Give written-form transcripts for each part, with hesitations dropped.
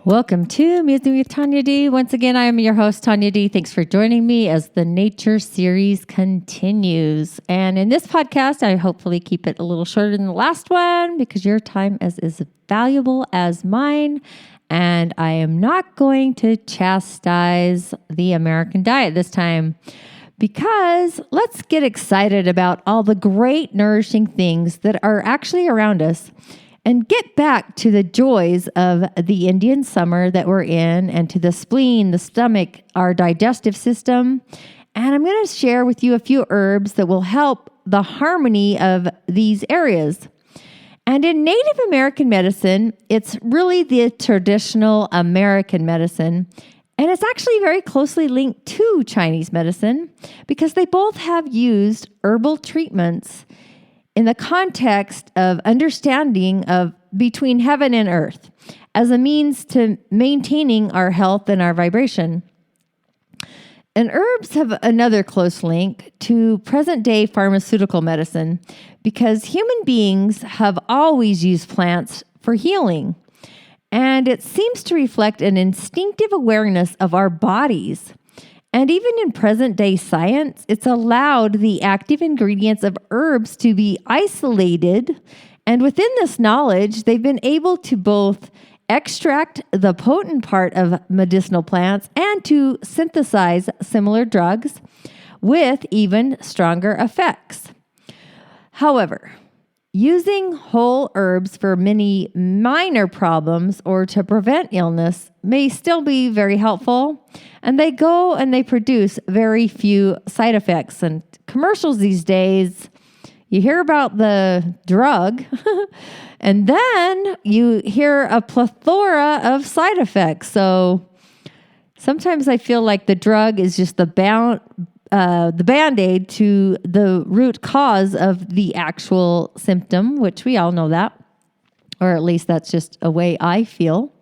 Welcome to Musing with Tanya D. Once again, I am your host, Tanya D. Thanks for joining me as the nature series continues. And in this podcast, I hopefully keep it a little shorter than the last one because your time is as valuable as mine. And I am not going to chastise the American diet this time because let's get excited about all the great nourishing things that are actually around us and get back to the joys of the Indian summer that we're in and to the spleen, the stomach, our digestive system. And I'm going to share with you a few herbs that will help the harmony of these areas. And in Native American medicine, it's really the traditional American medicine. And it's actually very closely linked to Chinese medicine because they both have used herbal treatments in the context of understanding of between heaven and earth as a means to maintaining our health and our vibration. And herbs have another close link to present-day pharmaceutical medicine because human beings have always used plants for healing. And it seems to reflect an instinctive awareness of our bodies. And even in present-day science, it's allowed the active ingredients of herbs to be isolated. And within this knowledge, they've been able to both extract the potent part of medicinal plants and to synthesize similar drugs with even stronger effects. However, using whole herbs for many minor problems or to prevent illness may still be very helpful, and they go and they produce very few side effects. And commercials these days, you hear about the drug, and then you hear a plethora of side effects. So sometimes I feel like the drug is just the Band-Aid to the root cause of the actual symptom, which we all know that, or at least that's just a way I feel.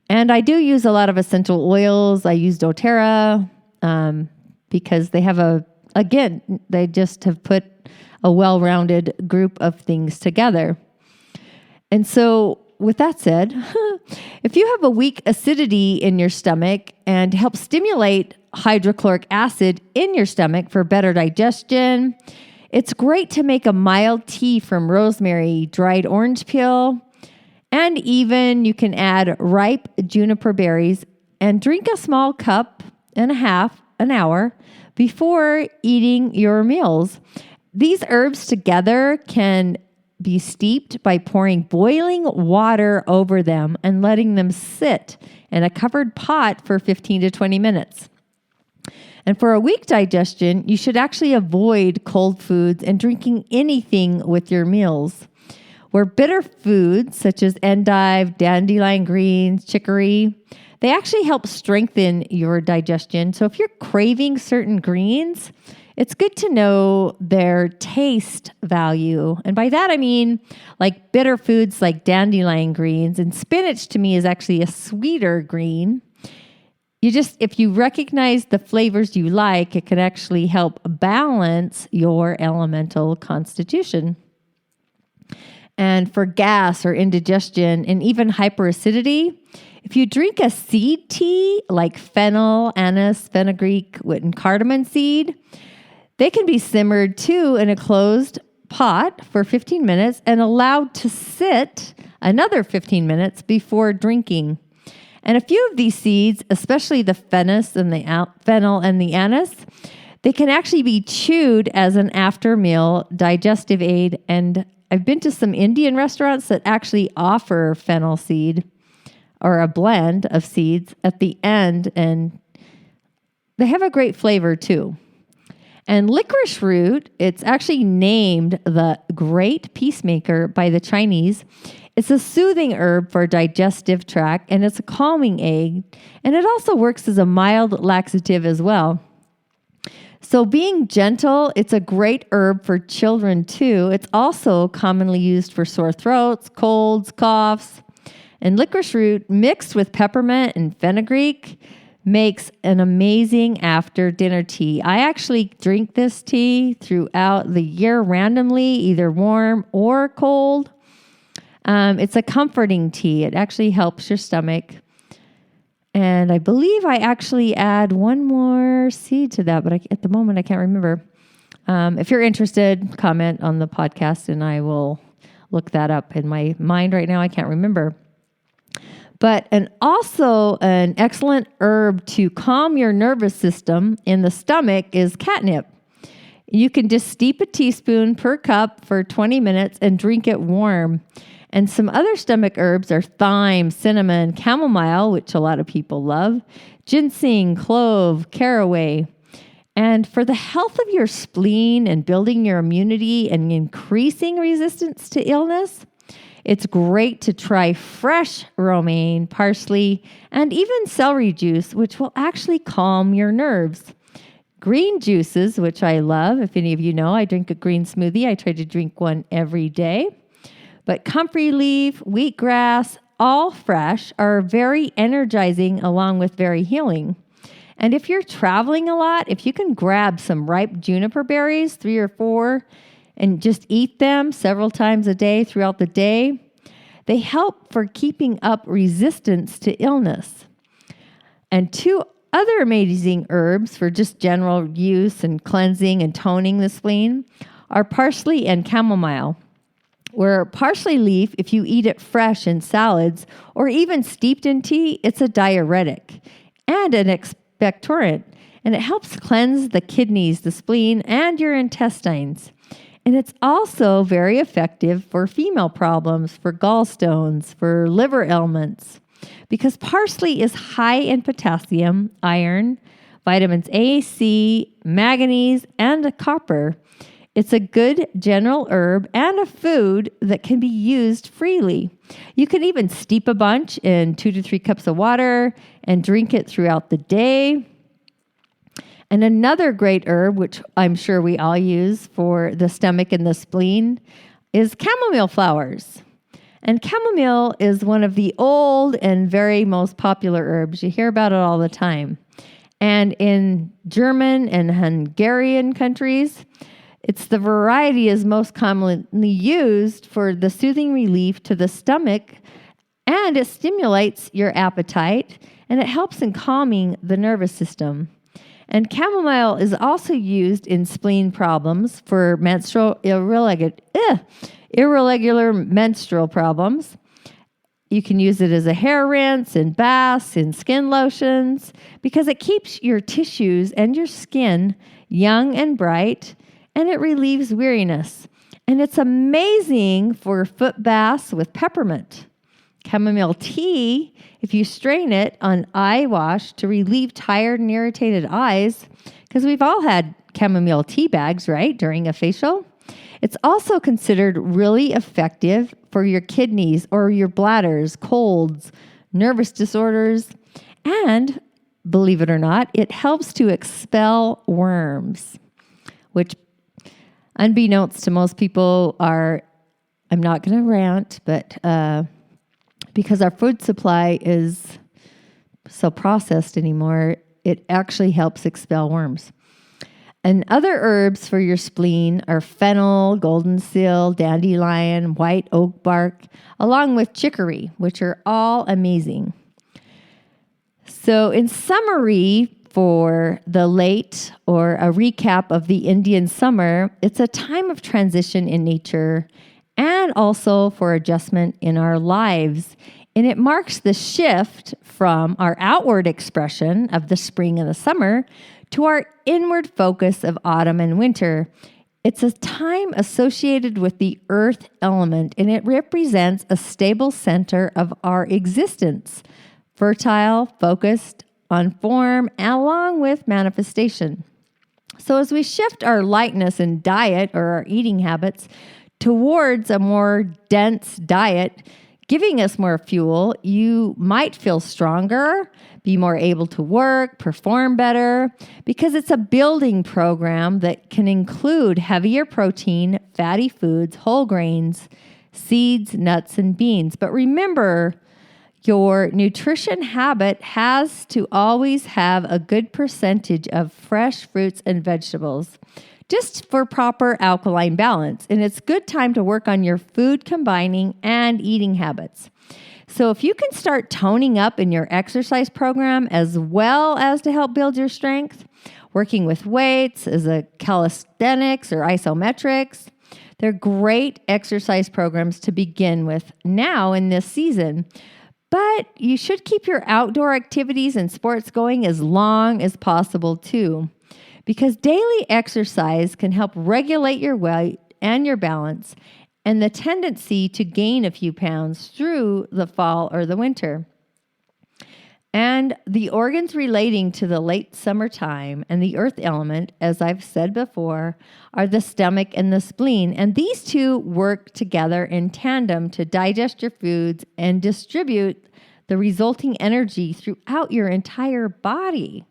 And I do use a lot of essential oils. I use doTERRA because they have they just have put a well-rounded group of things together. And so with that said, if you have a weak acidity in your stomach and help stimulate hydrochloric acid in your stomach for better digestion, it's great to make a mild tea from rosemary, dried orange peel, and even you can add ripe juniper berries and drink a small cup and a half an hour before eating your meals. These herbs together can be steeped by pouring boiling water over them and letting them sit in a covered pot for 15 to 20 minutes. And for a weak digestion, you should actually avoid cold foods and drinking anything with your meals. Where bitter foods such as endive, dandelion greens, chicory, they actually help strengthen your digestion. So if you're craving certain greens, it's good to know their taste value. And by that, I mean like bitter foods like dandelion greens, and spinach to me is actually a sweeter green. If you recognize the flavors you like, it can actually help balance your elemental constitution. And for gas or indigestion and even hyperacidity, if you drink a seed tea like fennel, anise, fenugreek, and cardamom seed, they can be simmered too in a closed pot for 15 minutes and allowed to sit another 15 minutes before drinking. And a few of these seeds, especially the fennel and the anise, they can actually be chewed as an after-meal digestive aid. And I've been to some Indian restaurants that actually offer fennel seed or a blend of seeds at the end, and they have a great flavor too. And licorice root, it's actually named the Great Peacemaker by the Chinese. It's a soothing herb for digestive tract, and it's a calming aid, and it also works as a mild laxative as well. So being gentle, it's a great herb for children too. It's also commonly used for sore throats, colds, coughs. And licorice root mixed with peppermint and fenugreek makes an amazing after dinner tea. I actually drink this tea throughout the year randomly, either warm or cold. It's a comforting tea. It actually helps your stomach And I believe I actually add one more seed to that, but at the moment I can't remember. If you're interested, comment on the podcast and I will look that up. In my mind right now, I can't remember. But also an excellent herb to calm your nervous system in the stomach is catnip. You can just steep a teaspoon per cup for 20 minutes and drink it warm. And some other stomach herbs are thyme, cinnamon, chamomile, which a lot of people love, ginseng, clove, caraway. And for the health of your spleen and building your immunity and increasing resistance to illness, it's great to try fresh romaine, parsley, and even celery juice, which will actually calm your nerves. Green juices, which I love. If any of you know, I drink a green smoothie. I try to drink one every day. But comfrey leaf, wheatgrass, all fresh, are very energizing along with very healing. And if you're traveling a lot, if you can grab some ripe juniper berries, 3 or 4, and just eat them several times a day throughout the day, they help for keeping up resistance to illness. And 2 other amazing herbs for just general use and cleansing and toning the spleen are parsley and chamomile. Where parsley leaf, if you eat it fresh in salads or even steeped in tea, it's a diuretic and an expectorant, and it helps cleanse the kidneys, the spleen, and your intestines. And it's also very effective for female problems, for gallstones, for liver ailments, because parsley is high in potassium, iron, vitamins A, C, manganese, and copper. It's a good general herb and a food that can be used freely. You can even steep a bunch in 2 to 3 cups of water and drink it throughout the day. And another great herb, which I'm sure we all use for the stomach and the spleen, is chamomile flowers. And chamomile is one of the old and very most popular herbs. You hear about it all the time. And in German and Hungarian countries, it's the variety is most commonly used for the soothing relief to the stomach, and it stimulates your appetite, and it helps in calming the nervous system. And chamomile is also used in spleen problems for irregular menstrual problems. You can use it as a hair rinse, in baths, in skin lotions, because it keeps your tissues and your skin young and bright, and it relieves weariness. And it's amazing for foot baths with peppermint. Chamomile tea, if you strain it on eye wash to relieve tired and irritated eyes, because we've all had chamomile tea bags, right, during a facial. It's also considered really effective for your kidneys or your bladders, colds, nervous disorders, and, believe it or not, it helps to expel worms, which, unbeknownst to most people, I'm not going to rant, but because our food supply is so processed anymore, it actually helps expel worms. And other herbs for your spleen are fennel, golden seal, dandelion, white oak bark, along with chicory, which are all amazing. So in summary, for the late or a recap of the Indian summer, it's a time of transition in nature and also for adjustment in our lives. And it marks the shift from our outward expression of the spring and the summer to our inward focus of autumn and winter. It's a time associated with the earth element, and it represents a stable center of our existence, fertile, focused on form, along with manifestation. So as we shift our lightness in diet or our eating habits towards a more dense diet, giving us more fuel, you might feel stronger, be more able to work, perform better, because it's a building program that can include heavier protein, fatty foods, whole grains, seeds, nuts, and beans. But remember, your nutrition habit has to always have a good percentage of fresh fruits and vegetables, just for proper alkaline balance. And it's a good time to work on your food combining and eating habits. So if you can start toning up in your exercise program as well as to help build your strength, working with weights as a calisthenics or isometrics, they're great exercise programs to begin with now in this season. But you should keep your outdoor activities and sports going as long as possible too, because daily exercise can help regulate your weight and your balance and the tendency to gain a few pounds through the fall or the winter. And the organs relating to the late summertime and the earth element, as I've said before, are the stomach and the spleen. And these two work together in tandem to digest your foods and distribute the resulting energy throughout your entire body.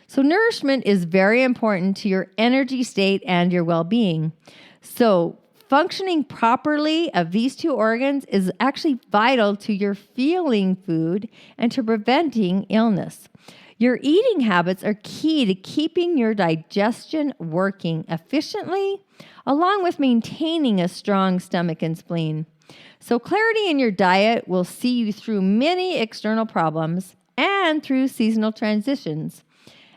So nourishment is very important to your energy state and your well-being. So functioning properly of these two organs is actually vital to your feeling food and to preventing illness. Your eating habits are key to keeping your digestion working efficiently, along with maintaining a strong stomach and spleen. So clarity in your diet will see you through many external problems and through seasonal transitions.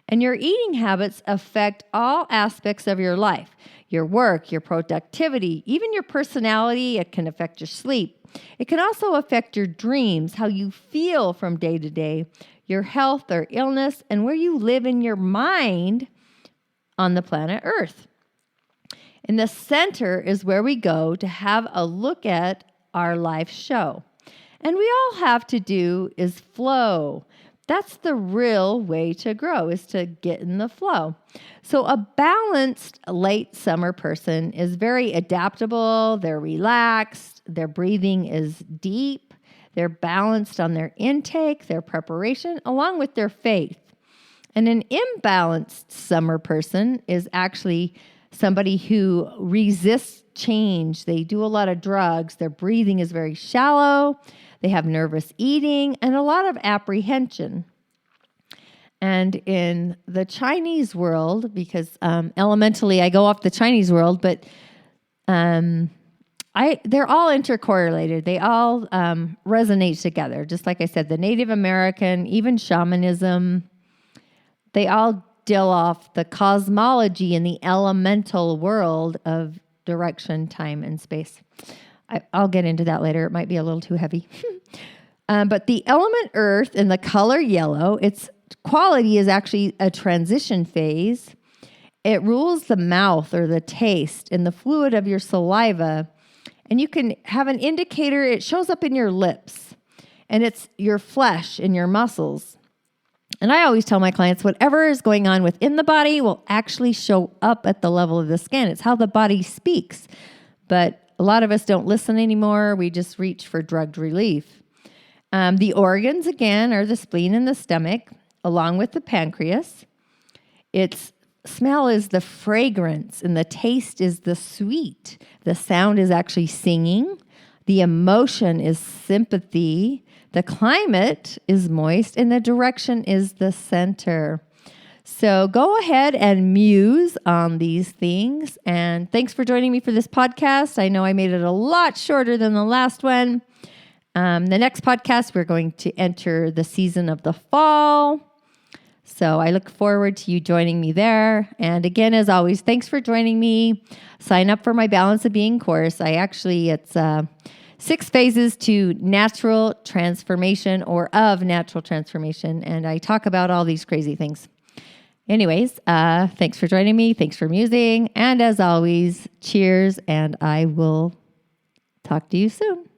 And your eating habits affect all aspects of your life. Your work, your productivity, even your personality. It can affect your sleep. It can also affect your dreams, how you feel from day to day, your health or illness, and where you live in your mind on the planet Earth. In the center is where we go to have a look at our life show. And we all have to do is flow. That's the real way to grow, is to get in the flow. So a balanced late summer person is very adaptable. They're relaxed. Their breathing is deep. They're balanced on their intake, their preparation, along with their faith. And an imbalanced summer person is actually somebody who resists change. They do a lot of drugs. Their breathing is very shallow. They have nervous eating and a lot of apprehension. And in the Chinese world, because elementally I go off the Chinese world, but they're all intercorrelated. They all resonate together. Just like I said, the Native American, even shamanism, they all deal off the cosmology and the elemental world of direction, time, and space. I'll get into that later. It might be a little too heavy. But the element earth in the color yellow, its quality is actually a transition phase. It rules the mouth or the taste and the fluid of your saliva. And you can have an indicator. It shows up in your lips. And it's your flesh and your muscles. And I always tell my clients, whatever is going on within the body will actually show up at the level of the skin. It's how the body speaks. But a lot of us don't listen anymore. We just reach for drugged relief. The organs, again, are the spleen and the stomach, along with the pancreas. Its smell is the fragrance, and the taste is the sweet. The sound is actually singing. The emotion is sympathy. The climate is moist, and the direction is the center. So go ahead and muse on these things. And thanks for joining me for this podcast. I know I made it a lot shorter than the last one. The next podcast, we're going to enter the season of the fall. So I look forward to you joining me there. And again, as always, thanks for joining me. Sign up for my Balance of Being course. It's 6 phases to natural transformation or of natural transformation. And I talk about all these crazy things. Anyways, thanks for joining me. Thanks for musing. And as always, cheers. And I will talk to you soon.